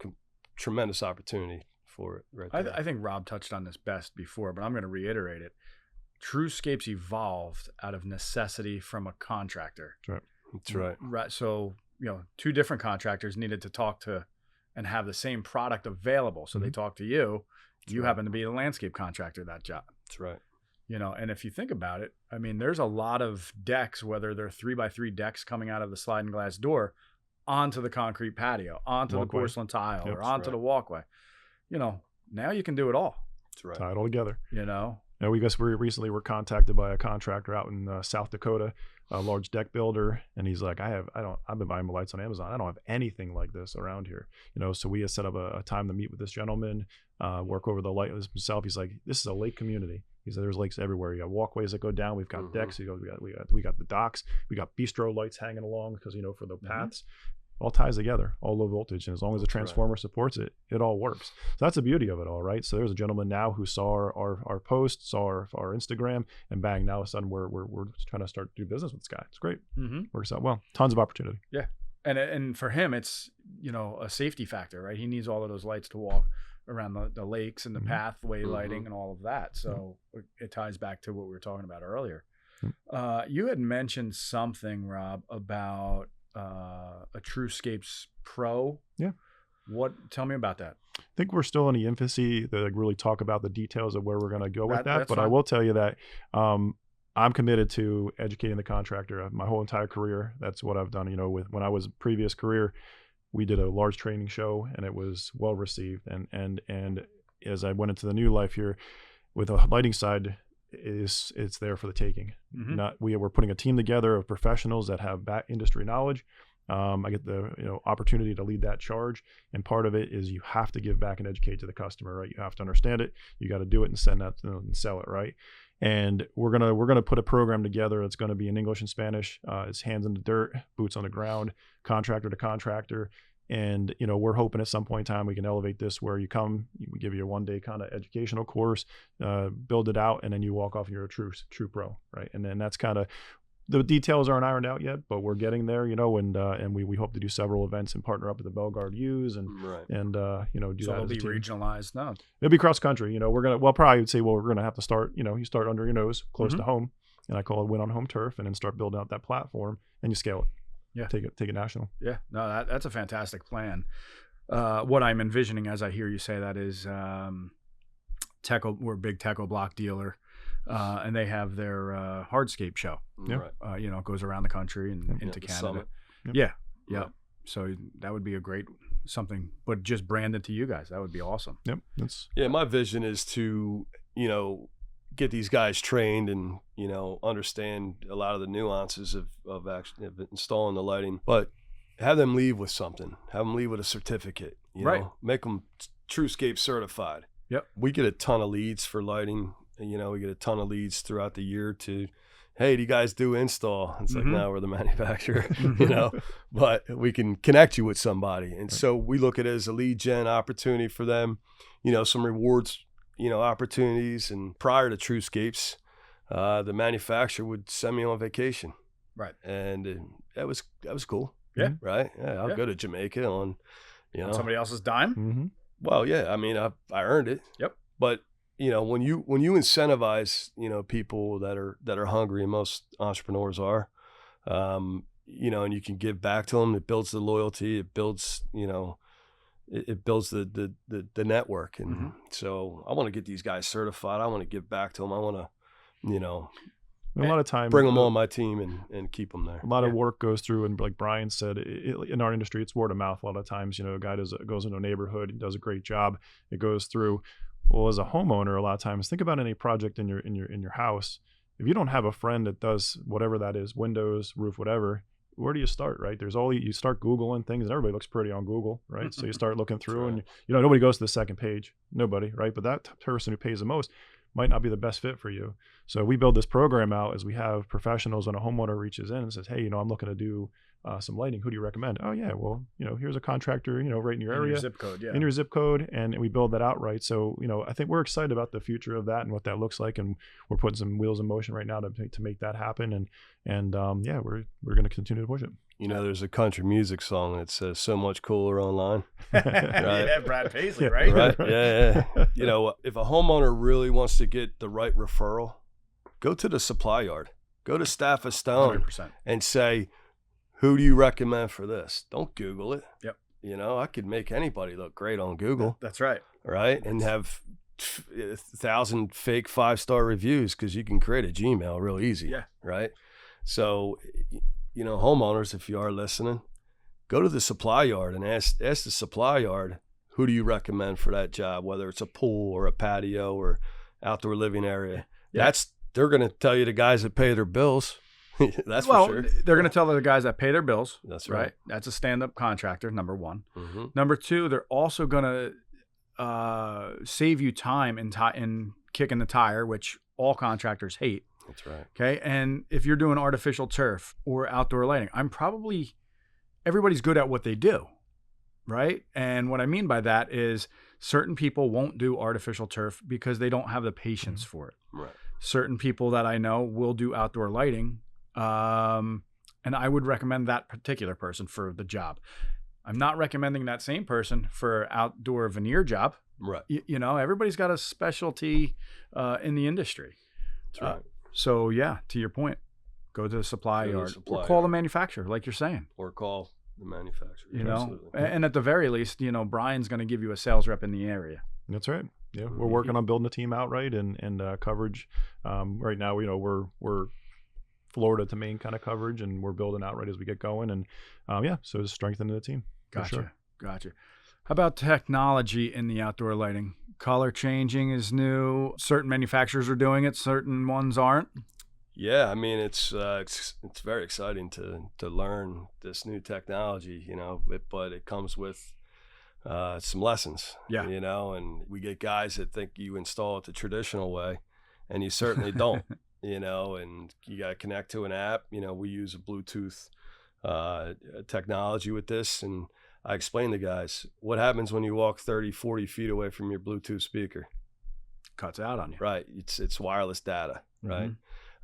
tremendous opportunity for it. Right there. I think Rob touched on this best before, but I'm going to reiterate it. TruScapes evolved out of necessity from a contractor. That's right. Right. So, you know, two different contractors needed to talk to and have the same product available. So they talked to you. You happen to be a landscape contractor that job. That's right. You know, and if you think about it, I mean, there's a lot of decks, whether they're 3x3 decks coming out of the sliding glass door, onto the concrete patio, onto Walkway. the porcelain tile, Yep, or onto the walkway. You know, now you can do it all. That's right. Tie it all together. You know, And we recently were contacted by a contractor out in South Dakota, a large deck builder, and he's like, I've been buying my lights on Amazon. I don't have anything like this around here, you know. So we had set up a time to meet with this gentleman, work over the light himself. He's like, this is a lake community. He said, there's lakes everywhere. You got walkways that go down. We've got decks. We got the docks. We got bistro lights hanging along because, you know, for the paths. All ties together, all low voltage, and as long as the transformer supports it, it all works. So that's the beauty of it all, right? So there's a gentleman now who saw our post, saw our Instagram, and bang! Now all of a sudden we're trying to start to do business with this guy. It's great, works out well. Tons of opportunity. Yeah, and for him, it's, you know, a safety factor, right? He needs all of those lights to walk around the lakes and the pathway lighting and all of that. So it ties back to what we were talking about earlier. You had mentioned something, Rob, about a TruScapes Pro. Yeah. Tell me about that. I think we're still in the infancy to like really talk about the details of where we're going to go with that. But fine. I will tell you that I'm committed to educating the contractor. My whole entire career, that's what I've done. You know, when I was previous career, we did a large training show and it was well received. And as I went into the new life here with the lighting side, it's there for the taking. We're putting a team together of professionals that have back industry knowledge. I get the opportunity to lead that charge, and part of it is you have to give back and educate to the customer, right? You have to understand it. You got to do it and send that and sell it, right? And we're gonna put a program together that's going to be in English and Spanish. It's hands in the dirt, boots on the ground, contractor to contractor. And, you know, we're hoping at some point in time we can elevate this where we give you a 1-day kind of educational course, build it out, and then you walk off and you're a true pro, right? And then that's kind of, the details aren't ironed out yet, but we're getting there, you know, and we hope to do several events and partner up with the Bellegarde U's and you know, do so that. It'll as a be team. regionalized. No, It'll be cross country. You know, we're gonna have to start. You know, you start under your nose, close to home, and I call it win on home turf, and then start building out that platform, and you scale it. Yeah, take it national. Yeah, no, that's a fantastic plan. What I'm envisioning as I hear you say that is, we're a big Techo block dealer, and they have their hardscape show. You know, it goes around the country and into Canada. Yeah. So that would be a great something, but just branded to you guys. That would be awesome. My vision is to, you know, get these guys trained and, you know, understand a lot of the nuances of actually installing the lighting, but have them leave with something. Have them leave with a certificate. You know, make them TruScapes certified. Yep. We get a ton of leads for lighting. You know, we get a ton of leads throughout the year to, hey, do you guys do install? It's like, no, we're the manufacturer, you know, but we can connect you with somebody. And so we look at it as a lead gen opportunity for them, you know, some rewards, you know, opportunities. And prior to TruScapes, the manufacturer would send me on vacation. Right. And that was cool. Yeah. Right. Yeah. I'll go to Jamaica on, you know, on somebody else's dime. Mm-hmm. Well, yeah. I mean, I earned it. Yep. But, you know, when you incentivize, you know, people that are hungry, and most entrepreneurs are, you know, and you can give back to them, it builds the loyalty. It builds, you know, it builds the network. And so I want to get these guys certified. I want to give back to them. I want to, you know, a lot of time bring them on my team and keep them there. A lot of work goes through, and like Brian said, in our industry, it's word of mouth. A lot of times, you know, a guy goes into a neighborhood and does a great job. It goes through. Well, as a homeowner, a lot of times, think about any project in your house. If you don't have a friend that does whatever that is, windows, roof, whatever, where do you start, right? You start Googling things, and everybody looks pretty on Google, right? So you start looking through, and you know, nobody goes to the second page, nobody, right? But that person who pays the most might not be the best fit for you. So we build this program out as we have professionals when a homeowner reaches in and says, hey, you know, I'm looking to do some lighting. Who do you recommend? Oh yeah, well, you know, here's a contractor, you know, right in your area, in your zip code, and we build that out, right? So, you know, I think we're excited about the future of that and what that looks like, and we're putting some wheels in motion right now to make that happen. And yeah, we're going to continue to push it. You know, there's a country music song that says "So Much Cooler Online." Right? Yeah, Brad Paisley, right? Right. Yeah. You know, if a homeowner really wants to get the right referral, go to the supply yard, go to Staff of Stone, 100%. and say, who do you recommend for this? Don't Google it. Yep. You know, I could make anybody look great on Google. That's right. Right. And have 1,000 fake 5-star reviews, because you can create a Gmail real easy. Yeah. Right. So, you know, homeowners, if you are listening, go to the supply yard and ask the supply yard, who do you recommend for that job, whether it's a pool or a patio or outdoor living area. Yeah. They're going to tell you the guys that pay their bills. That's well, for sure. They're going to tell the guys that pay their bills. That's right. That's a stand-up contractor, number one. Mm-hmm. Number two, they're also going to save you time in kicking the tire, which all contractors hate. That's right. Okay. And if you're doing artificial turf or outdoor lighting, everybody's good at what they do. Right. And what I mean by that is certain people won't do artificial turf because they don't have the patience for it. Right. Certain people that I know will do outdoor lighting. And I would recommend that particular person for the job. I'm not recommending that same person for outdoor veneer job. Right. Everybody's got a specialty in the industry. That's right. So yeah, to your point, go to the supply yard or call the manufacturer, like you're saying. Or call the manufacturer. Absolutely. And at the very least, Brian's going to give you a sales rep in the area. That's right. Yeah, we're working on building a team outright and coverage. Right now, we're Florida to Maine kind of coverage, and we're building outright as we get going. And so just strengthening the team. Gotcha. How about technology in the outdoor lighting? Color changing is new. Certain manufacturers are doing it. Certain ones aren't. Yeah, I mean it's very exciting to learn this new technology, but it comes with some lessons. Yeah. And we get guys that think you install it the traditional way, and you certainly don't. And you got to connect to an app. We use a Bluetooth technology with this, and I explain to guys what happens when you walk 30, 40 feet away from your Bluetooth speaker. Cuts out on you. Right. It's wireless data, right?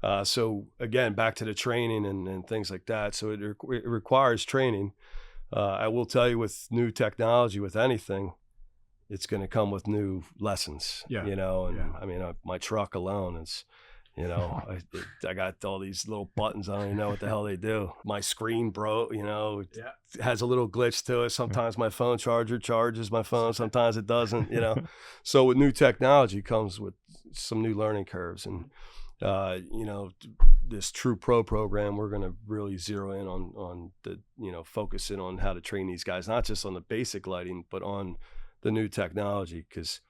Mm-hmm. So again, back to the training and things like that. So it requires training. I will tell you, with new technology, with anything, it's going to come with new lessons. Yeah. I mean, my truck alone is, I got all these little buttons. I don't even know what the hell they do. My screen broke, it has a little glitch to it. Sometimes my phone charger charges my phone. Sometimes it doesn't, So with new technology comes with some new learning curves. And, this True Pro program, we're going to really zero in on the, focus in on how to train these guys, not just on the basic lighting, but on the new technology. Cause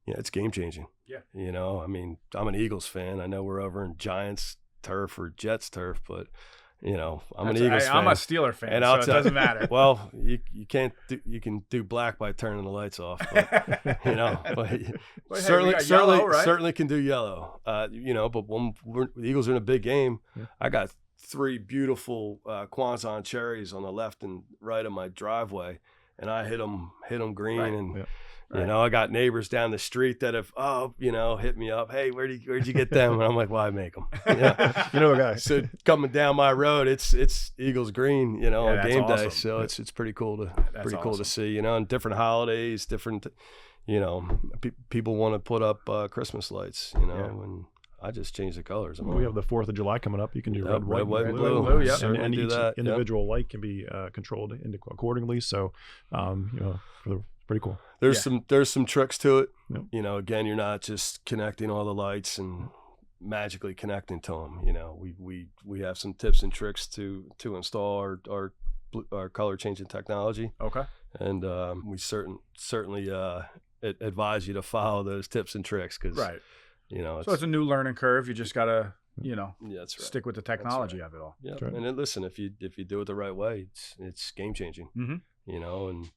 it's game changing. Yeah. I mean, I'm an Eagles fan. I know we're over in Giants turf or Jets turf, but I'm an Eagles fan. I'm a Steeler fan, and so it doesn't matter. Well, you can do black by turning the lights off, but, but certainly can do yellow. But when the Eagles are in a big game, I got 3 beautiful Kwanzaa cherries on the left and right of my driveway, and I hit them green. Right. And Right. I got neighbors down the street that have, hit me up. Hey, where'd you get them? And I'm like, well, I make them. Guy. So coming down my road, it's Eagles green, on game day. Awesome. So it's pretty cool to see, and different holidays, different, people want to put up Christmas lights, and I just changed the colors. We have the 4th of July coming up. You can do red, white, and blue. Yep. And each individual light can be controlled accordingly. So, pretty cool. There's some tricks to it. Yep. Again, you're not just connecting all the lights and magically connecting to them. We have some tips and tricks to install our color changing technology. Okay. And we certainly advise you to follow those tips and tricks because so it's a new learning curve. You just gotta that's right. stick with the technology of it all. Yeah. Right. And then listen, if you do it the right way, it's game changing. Mm-hmm. And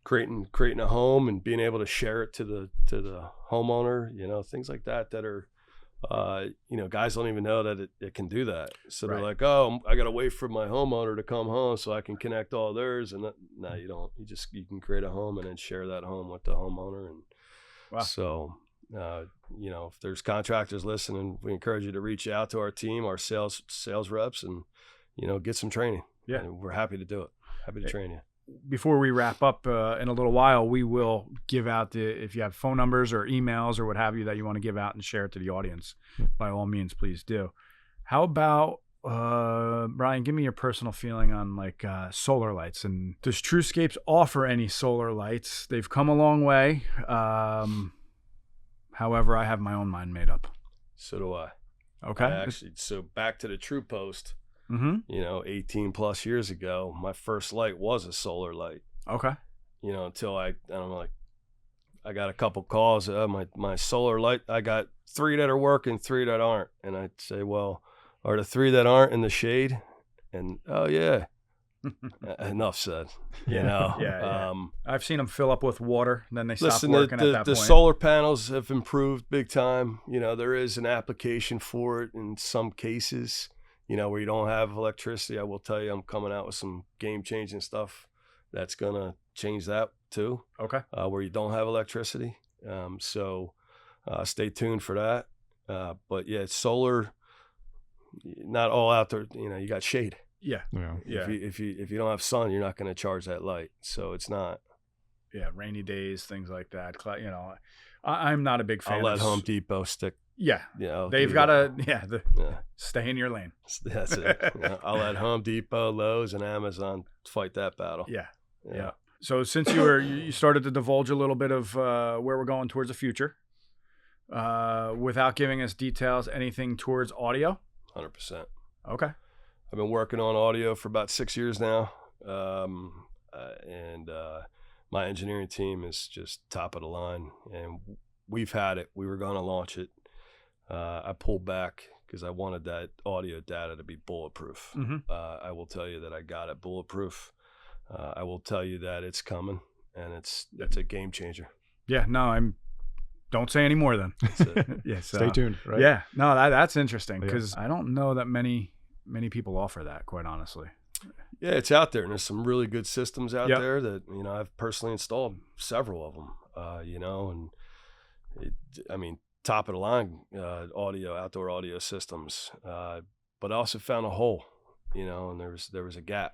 creating a home and being able to share it to the homeowner, things like that are, guys don't even know that it can do that. So they're like, oh, I got to wait for my homeowner to come home so I can connect all theirs. And no, you don't. You can create a home and then share that home with the homeowner. And so, if there's contractors listening, we encourage you to reach out to our team, our sales reps, and, get some training. Yeah. And we're happy to do it. Happy to train you. Before we wrap up in a little while, we will give out if you have phone numbers or emails or what have you that you want to give out and share it to the audience, by all means, please do. How about, Brian, give me your personal feeling on solar lights, and does TruScapes offer any solar lights? They've come a long way. However, I have my own mind made up. So do I. Okay. So back to the True Post. You know, 18 plus years ago, my first light was a solar light. Okay. You know, until I got a couple calls. My solar light, I got 3 that are working, 3 that aren't. And I'd say, well, are the 3 that aren't in the shade? And, oh, yeah. Enough said. You know? Yeah. I've seen them fill up with water, and then they stop Listen, working at that the point. solar panels have improved big time. You know, there is an application for it in some cases, you know, where you don't have electricity. I will tell you, I'm coming out with some game-changing stuff that's going to change that too. Okay. Where you don't have electricity. So stay tuned for that. But yeah, solar, not all out there. You know, you got shade. Yeah. If you don't have sun, you're not going to charge that light. So it's not. Yeah, rainy days, things like that. You know, I'm not a big fan. I'll let Home Depot stick. Yeah. You know, they've got to. Stay in your lane. That's it. You know, I'll let Home Depot, Lowe's, and Amazon fight that battle. Yeah. So since you started to divulge a little bit of where we're going towards the future, without giving us details, anything towards audio? 100%. Okay. I've been working on audio for about 6 years now, and my engineering team is just top of the line. And we've had it. We were going to launch it. I pulled back because I wanted that audio data to be bulletproof. I will tell you that I got it bulletproof. I will tell you that it's coming, and it's a game changer. Yeah, no, don't say any more then. Yes, Stay tuned, right? Yeah, no, that's interesting because I don't know that many people offer that, quite honestly. Yeah, it's out there, and there's some really good systems out there that, you know, I've personally installed several of them, you know, and top of the line outdoor audio systems, but I also found a hole, you know, and there was a gap.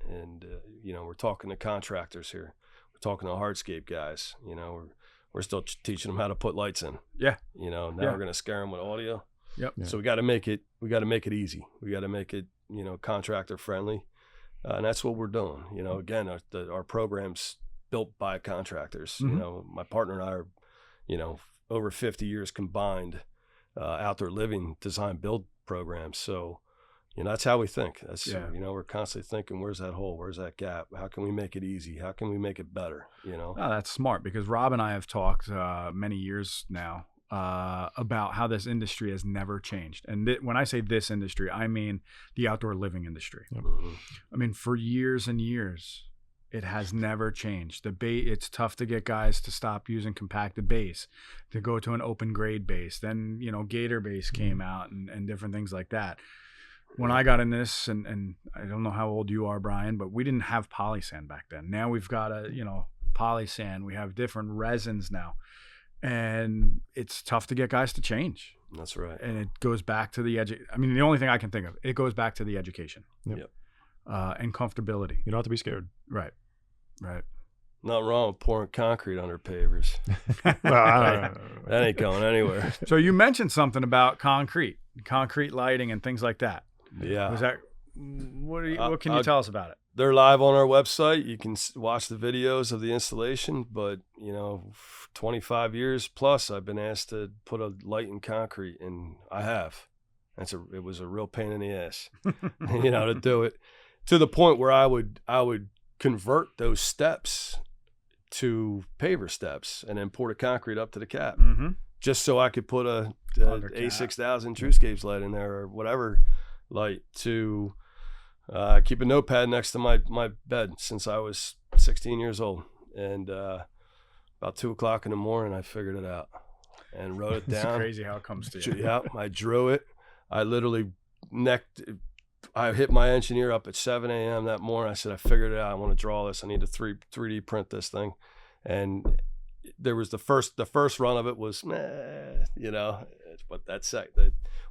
And, you know, we're talking to contractors here. We're talking to hardscape guys. You know, we're still teaching them how to put lights in. Yeah. You know, now we're going to scare them with audio. Yep. So we got to make it easy. We got to make it, you know, contractor friendly. And that's what we're doing. You know, again, our program's built by contractors. You know, my partner and I are, you know, over 50 years combined outdoor living design build programs. So, you know, that's how we think. You know, we're constantly thinking, where's that hole? Where's that gap? How can we make it easy? How can we make it better? You know? Oh, that's smart because Rob and I have talked many years now about how this industry has never changed. And when I say this industry, I mean the outdoor living industry. I mean, for years and years, it has never changed. It's tough to get guys to stop using compacted base, to go to an open grade base. Then, you know, Gator base came out and different things like that. When I got in this, and I don't know how old you are, Brian, but we didn't have polysand back then. Now we've got polysand. We have different resins now. And it's tough to get guys to change. That's right. And it goes back to the the only thing I can think of, it goes back to the education. Yep. And comfortability. You don't have to be scared. Right. Nothing wrong with pouring concrete under pavers. Well, that ain't going anywhere. So you mentioned something about concrete lighting and things like that. Yeah. Was that what can you tell us about it? They're live on our website. You can watch the videos of the installation, but, you know, 25 years plus I've been asked to put a light in concrete, and I have. It was a real pain in the ass, you know, to do it, to the point where I would convert those steps to paver steps and then pour the concrete up to the cap, just so I could put a A6000 TruScapes light in there or whatever light to keep a notepad next to my bed since I was 16 years old. And about 2 o'clock in the morning, I figured it out and wrote it down. It's crazy how it comes to you. Yeah, I drew it. I literally I hit my engineer up at 7 a.m. that morning. I said, I figured it out. I want to draw this. I need to 3D print this thing. And there was the first run of it was, you know, but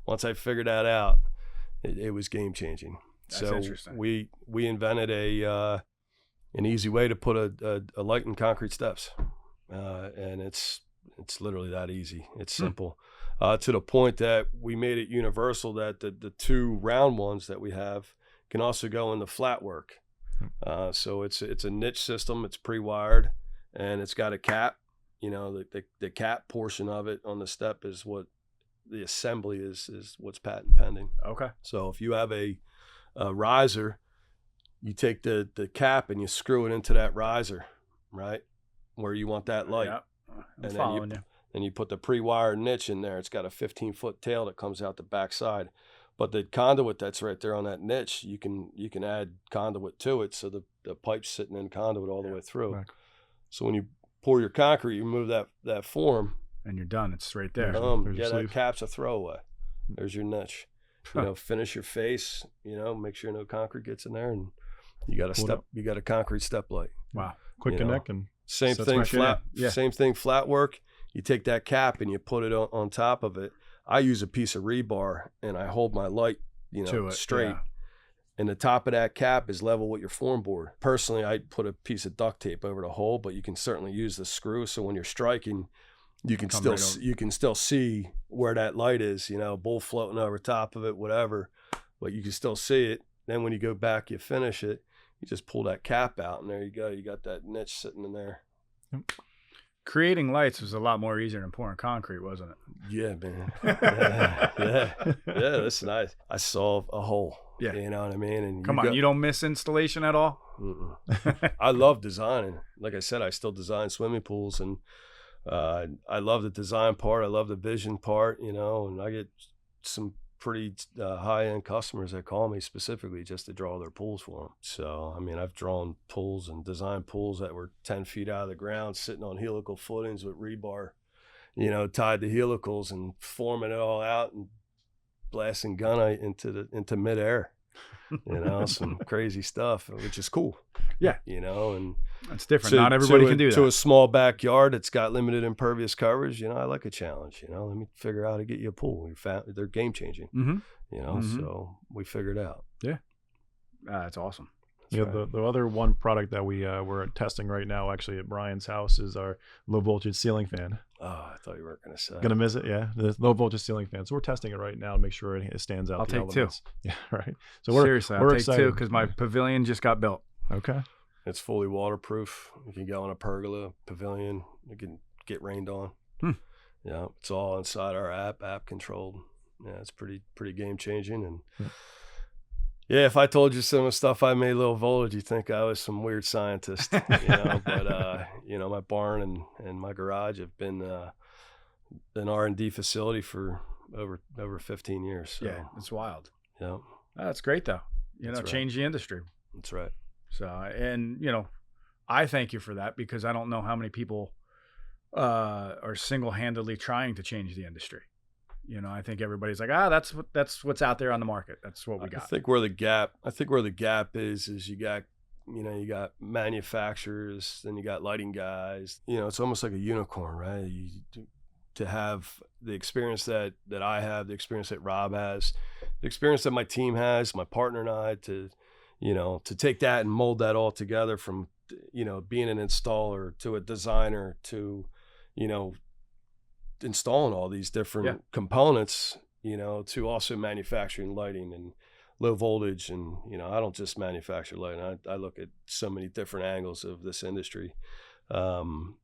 once I figured that out, it was game changing. That's so interesting. We invented an easy way to put a light in concrete steps. And it's literally that easy. It's simple. To the point that we made it universal that the 2 round ones that we have can also go in the flat work. So it's a niche system. It's pre-wired, and it's got a cap. You know, the cap portion of it on the step is what the assembly is what's patent pending. Okay. So if you have a riser, you take the cap and you screw it into that riser, right, where you want that light. Yep. I'm And following you. then you put the pre-wired niche in there. It's got a 15-foot tail that comes out the backside. But the conduit that's right there on that niche, you can add conduit to it, so the pipe's sitting in conduit all the way through. Right. So when you pour your concrete, you remove that form, And you're done. It's right there. There's your that sleeve. cap's a throwaway. There's your niche. Finish your face. Make sure no concrete gets in there, and you got a concrete step light. Wow. Quick connect and Same sets thing right flat. Yeah. Same thing flat work. You take that cap and you put it on top of it. I use a piece of rebar and I hold my light, To it, straight. yeah. And the top of that cap is level with your form board. Personally, I put a piece of duct tape over the hole, but you can certainly use the screw. So when you're striking, you can Come still right over. you can still see where that light is. Bull floating over top of it, whatever. But you can still see it. Then when you go back, you finish it. You just pull that cap out, and there you go. You got that niche sitting in there. Creating lights was a lot more easier than pouring concrete, wasn't it? Yeah, man. Yeah. Listen, I saw a hole. Yeah. You know what I mean? And Come on, you don't miss installation at all? I love designing. Like I said, I still design swimming pools, and I love the design part. I love the vision part, and I get some pretty high-end customers that call me specifically just to draw their pools for them. So, I mean, I've drawn pools and designed pools that were 10 feet out of the ground, sitting on helical footings with rebar, tied to helicals, and forming it all out and blasting gunite into midair. Some crazy stuff, which is cool. Yeah. And It's different. Not everybody can do that. To a small backyard that's got limited impervious coverage, I like a challenge. Let me figure out how to get you a pool. They're game changing. Mm-hmm. So we figured out. Yeah. That's awesome. Yeah, the other one product that we're testing right now, actually at Brian's house, is our low voltage ceiling fan. Oh, I thought you weren't going to say. Gonna miss it, yeah. The low voltage ceiling fan. So we're testing it right now to make sure it stands out. I'll the take elements. 2. Yeah, right. So Seriously, we're I'll take excited 2 because my pavilion just got built. Okay. It's fully waterproof. You can go on a pergola, pavilion. You can get rained on. Yeah, it's all inside our app controlled. Yeah, it's pretty game changing. And yeah, if I told you some of the stuff I made low voltage, you'd think I was some weird scientist. But my barn and my garage have been an R&D facility for over 15 years. So. Yeah, it's wild. Yeah, That's great though. That's right. Change the industry. That's right. So, and I thank you for that, because I don't know how many people are single-handedly trying to change the industry. I think everybody's like, that's what's out there on the market. That's what we got. I think where the gap is you got manufacturers, then you got lighting guys. It's almost like a unicorn, right? To have the experience that I have, the experience that Rob has, the experience that my team has, my partner and I, to take that and mold that all together from, being an installer to a designer to, installing all these different components, to also manufacturing lighting and low voltage. And, I don't just manufacture lighting. I look at so many different angles of this industry, to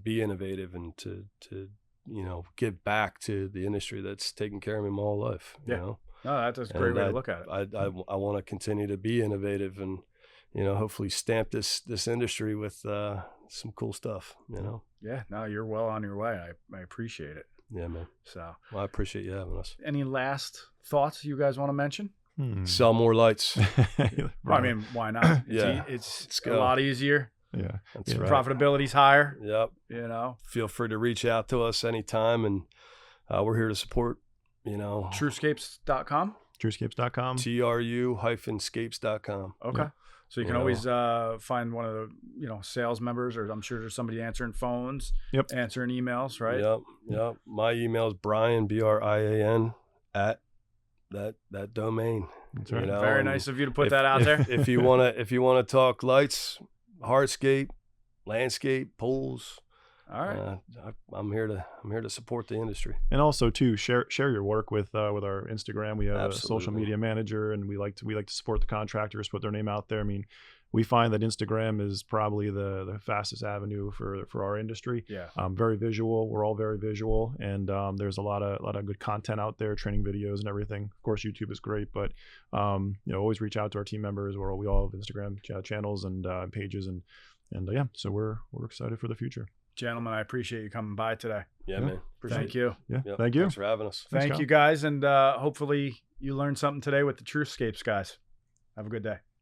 be innovative and to give back to the industry that's taken care of me my whole life. No, that's a great way to look at it. I want to continue to be innovative and, hopefully stamp this industry with some cool stuff, Yeah, no, you're well on your way. I appreciate it. Yeah, man. So, Well, I appreciate you having us. any last thoughts you guys want to mention? Sell more lights. Well, I mean, why not? Yeah. It's a go. lot easier. Yeah. That's Yeah. right. Profitability's higher. Yep. Feel free to reach out to us anytime, and we're here to support, TruScapes.com. TruScapes.com. TRU-scapes.com. Okay. Yeah. So you can always find one of the sales members, or I'm sure there's somebody answering phones, answering emails, right? Yep. My email is Brian, Brian, at that domain. That's right. Very nice of you to put that out there. If you wanna talk lights, hardscape, landscape, pools. All right. I'm here to support the industry. And also too, share your work with our Instagram. We have Absolutely. a social media manager, and we like to support the contractors, put their name out there. I mean, we find that Instagram is probably the fastest avenue for our industry. Yeah. Very visual. We're all very visual, and there's a lot of good content out there, training videos and everything. Of course, YouTube is great, but always reach out to our team members. We all have Instagram channels and pages, and yeah, so we're excited for the future. Gentlemen, I appreciate you coming by today. Yeah, man. Thank you. Yeah, Yep. thank you. Thanks for having us. Thank you, guys, and hopefully you learned something today with the TruScapes guys. Have a good day.